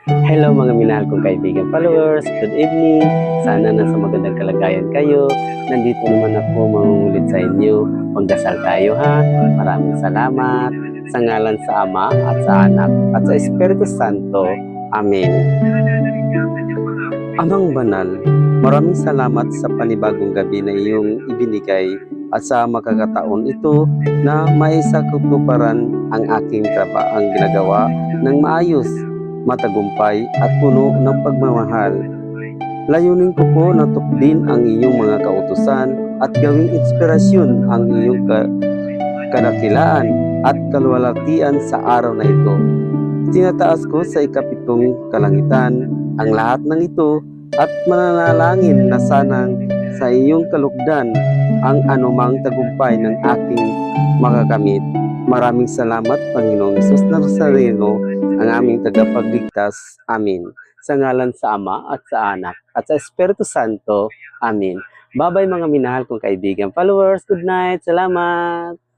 Hello mga minahal kong kaibigan followers, good evening. Sana nasa magandang kalagayan kayo. Nandito naman ako mangungulit sa inyo. Magdasal tayo ha. Maraming salamat sa ngalan sa Ama at sa Anak at sa Espiritu Santo. Amen. Amang banal, maraming salamat sa panibagong gabi na iyong ibinigay at sa makakataon ito na maisakutuparan ang aking ang ginagawa ng maayos, matagumpay at puno ng pagmamahal. Layunin ko po na tukdin ang iyong mga kautusan at gawing inspirasyon ang iyong kadakilaan at kalwalatian sa araw na ito. Tinataas ko sa ikapitong kalangitan ang lahat ng ito at mananalangin na sanang sa iyong kalugdan ang anumang tagumpay ng aking makakamit. Maraming salamat, Panginoong Hesus Nazareno, ang aming tagapagligtas. Amin. Sa ngalan sa Ama at sa Anak at sa Espiritu Santo. Amin. Bye-bye mga minahal kong kaibigan followers. Good night. Salamat.